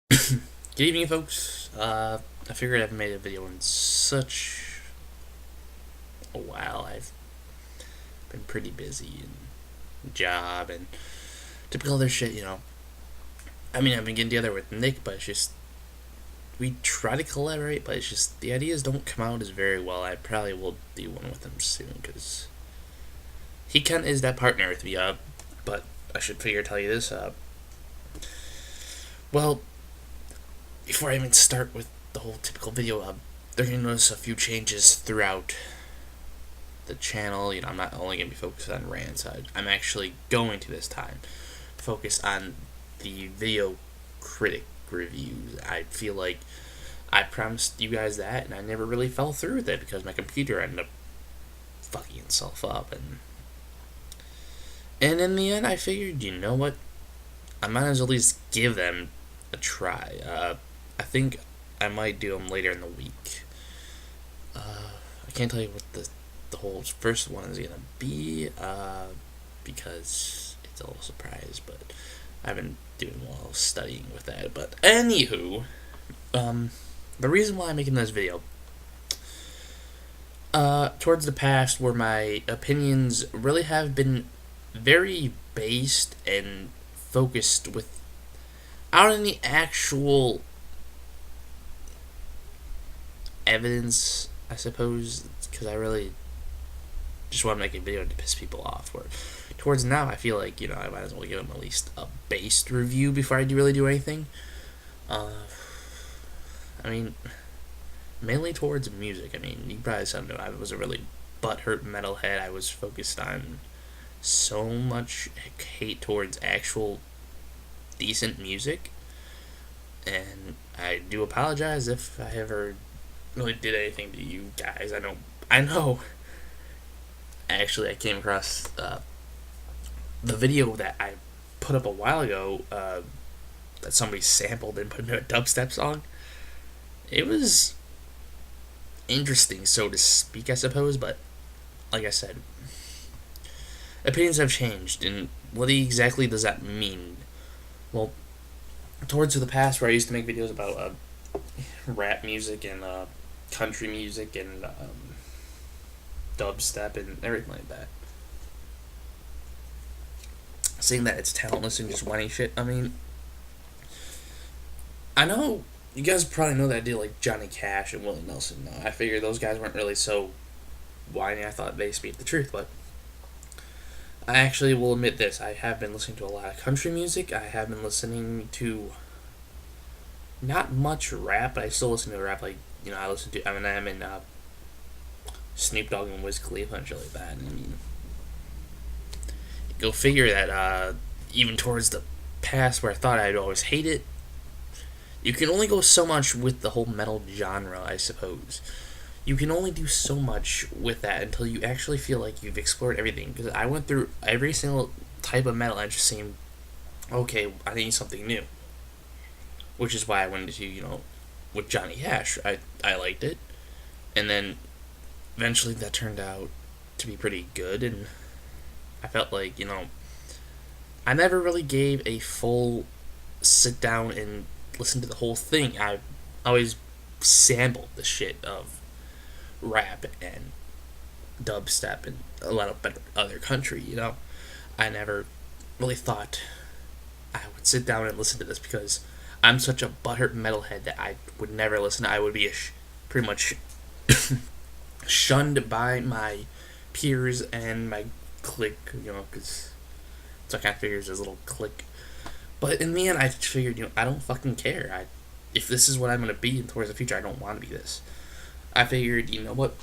Good evening, folks. I figured I haven't made a video in such a while. I've been pretty busy and job and typical other shit. I mean, I've been getting together with Nick, but it's just we try to collaborate, but it's just the ideas don't come out as very well. I probably will do one with him soon because he kind of is that partner with me. But I should tell you this. Well, before I even start with the whole typical video, they're gonna notice a few changes throughout the channel. I'm not only gonna be focused on rants. I'm actually going to this time focus on the video critic reviews. I feel like I promised you guys that, and I never really fell through with it because my computer ended up fucking itself up, and in the end, I figured, you know what, I might as well at least give them a try. I think I might do them later in the week. I can't tell you what the whole first one is gonna be because it's a little surprise, but I've been doing a lot of studying with that. But anywho, the reason why I'm making this video, towards the past, where my opinions really have been very based and focused without any actual evidence, I suppose, because I really just want to make a video to piss people off. Where towards now, I feel like I might as well give them at least a based review before I really do anything. I mean, mainly towards music. I mean, you probably saw me. I was a really butthurt metalhead. I was focused on so much hate towards actual decent music, and I do apologize if I ever really did anything to you guys. I know. Actually, I came across the video that I put up a while ago that somebody sampled and put into a dubstep song. It was interesting, so to speak, I suppose, but like I said, opinions have changed, and what exactly does that mean? Well, towards the past, where I used to make videos about rap music and country music and dubstep and everything like that, saying that it's talentless and just whiny shit. I mean, I know you guys probably know that I did like Johnny Cash and Willie Nelson. I figured those guys weren't really so whiny. I thought they speak the truth, but I actually will admit this. I have been listening to a lot of country music. I have been listening to not much rap, but I still listen to rap. Like, I listen to Eminem and Snoop Dogg and Wiz Khalifa and shit like that. And I mean, go figure that even towards the past, where I thought I'd always hate it, you can only go so much with the whole metal genre, I suppose. You can only do so much with that until you actually feel like you've explored everything. Because I went through every single type of metal and just seemed, okay, I need something new. Which is why I went into, with Johnny Cash. I liked it. And then eventually that turned out to be pretty good. And I felt like, I never really gave a full sit down and listen to the whole thing. I always sampled the shit of rap and dubstep and a lot of better other country. I never really thought I would sit down and listen to this because I'm such a butthurt metalhead that I would never listen. I would be pretty much shunned by my peers and my clique, because it's like I figured there's a little clique. But in the end, I figured, I don't fucking care. If this is what I'm going to be towards the future, I don't want to be this. I figured, you know what,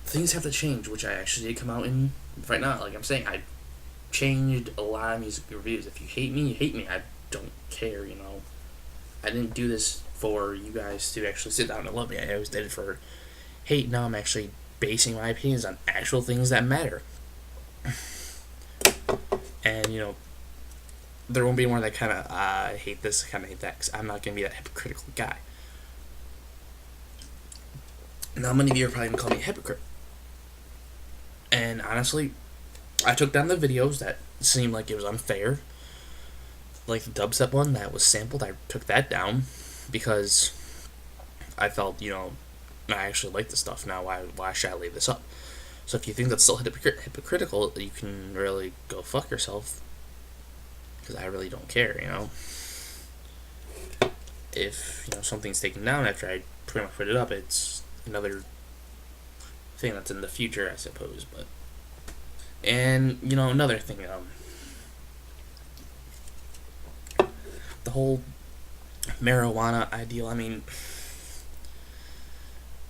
things have to change, which I actually did come out in right now. Like I'm saying, I changed a lot of music reviews. If you hate me, you hate me. I don't care, I didn't do this for you guys to actually sit down and love me. I always did it for hate. Now I'm actually basing my opinions on actual things that matter. And, there won't be more that kind of, I hate this, kind of hate that, because I'm not going to be that hypocritical guy. Now, many of you are probably going to call me a hypocrite. And honestly, I took down the videos that seemed like it was unfair. Like the dubstep one that was sampled, I took that down. because I felt, I actually like this stuff now. Why should I leave this up? So if you think that's still hypocritical, you can really go fuck yourself. Because I really don't care. If something's taken down after I pretty much put it up, it's another thing that's in the future, I suppose. But another thing, the whole marijuana ideal. I mean,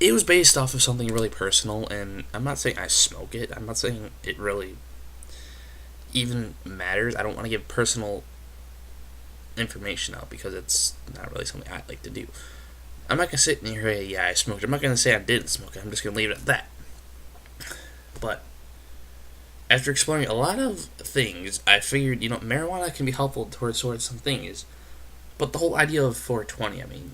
it was based off of something really personal, and I'm not saying I smoke it. I'm not saying it really even matters. I don't want to give personal information out because it's not really something I like to do. I'm not gonna sit in here and say, yeah, I smoked. I'm not gonna say I didn't smoke it. I'm just gonna leave it at that. But after exploring a lot of things, I figured marijuana can be helpful towards some things. But the whole idea of 420, I mean,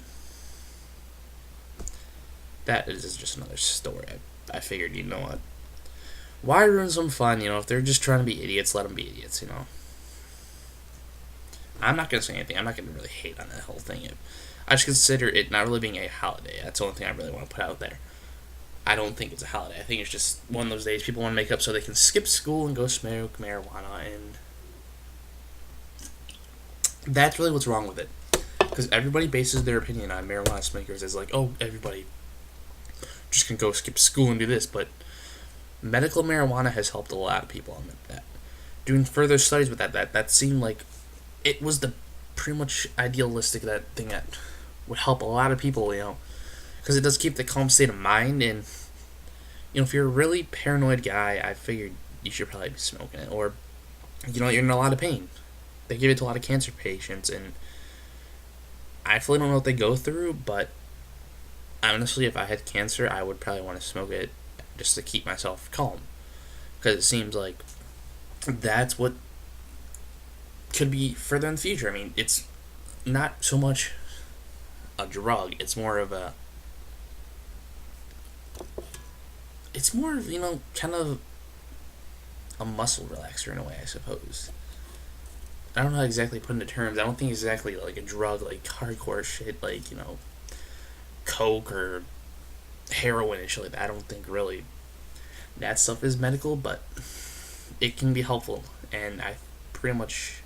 that is just another story. I figured, what? Why ruin some fun? If they're just trying to be idiots, let them be idiots, I'm not going to say anything. I'm not going to really hate on that whole thing. I just consider it not really being a holiday. That's the only thing I really want to put out there. I don't think it's a holiday. I think it's just one of those days people want to make up so they can skip school and go smoke marijuana, and that's really what's wrong with it. Because everybody bases their opinion on marijuana smokers as like, oh, everybody just can go skip school and do this, but medical marijuana has helped a lot of people on that. Doing further studies with that seemed like it was the pretty much idealistic thing that would help a lot of people, because it does keep the calm state of mind, and if you're a really paranoid guy, I figured you should probably be smoking it, or you're in a lot of pain. They give it to a lot of cancer patients, and I fully don't know what they go through, but honestly, if I had cancer, I would probably want to smoke it just to keep myself calm, because it seems like that's what could be further in the future. I mean, it's not so much a drug, it's more of kind of a muscle relaxer in a way, I suppose. I don't know how to exactly put into terms. I don't think exactly like a drug, like hardcore shit, like, coke or heroin and shit like that. I don't think really that stuff is medical, but it can be helpful, and I pretty much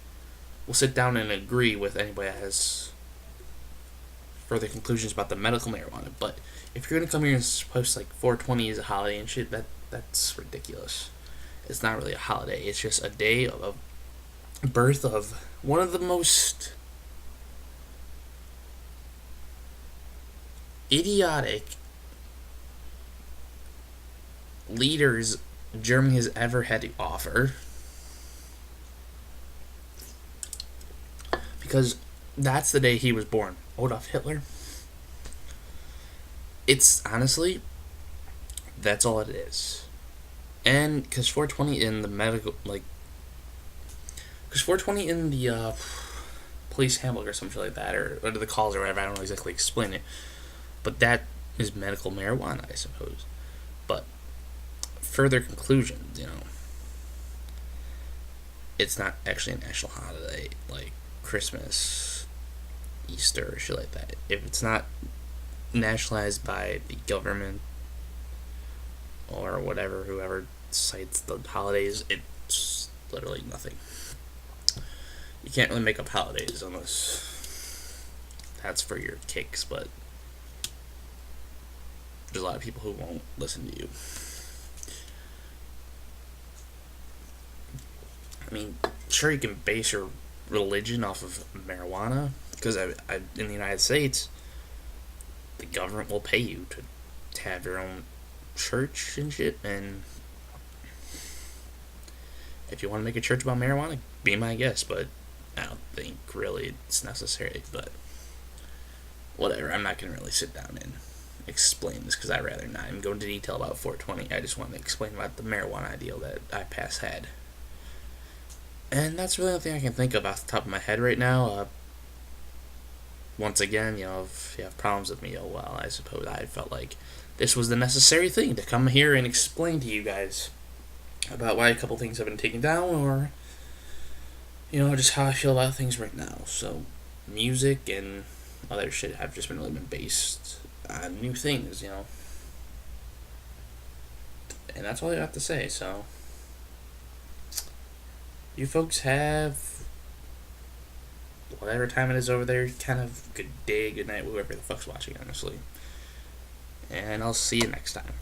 will sit down and agree with anybody that has further conclusions about the medical marijuana. But if you're gonna come here and post like 420 is a holiday and shit, that's ridiculous. It's not really a holiday. It's just a day of birth of one of the most idiotic leaders Germany has ever had to offer. Because that's the day he was born. Adolf Hitler. It's honestly, that's all it is. And because 420 in the medical, because 420 in the police handbook or something like that, or under the calls or whatever, I don't know exactly explain it, but that is medical marijuana, I suppose. But further conclusions, it's not actually a national holiday like Christmas, Easter, or shit like that. If it's not nationalized by the government or whatever, whoever cites the holidays, it's literally nothing. You can't really make up holidays unless that's for your kicks, but there's a lot of people who won't listen to you. I mean, sure, you can base your religion off of marijuana, because in the United States, the government will pay you to have your own church and shit, and if you want to make a church about marijuana, be my guest, but I don't think really it's necessary. But whatever, I'm not going to really sit down and explain this, because I'd rather not even go into detail about 420. I just want to explain about the marijuana ideal that I past had. And that's really the only thing I can think of off the top of my head right now. Once again, if you have problems with me, oh well, I suppose I felt like this was the necessary thing to come here and explain to you guys about why a couple things have been taken down, or just how I feel about things right now. So music and other shit have just been really been based on new things, you know. And that's all I have to say. So, you folks have whatever time it is over there. Kind of good day, good night, whoever the fuck's watching, honestly. And I'll see you next time.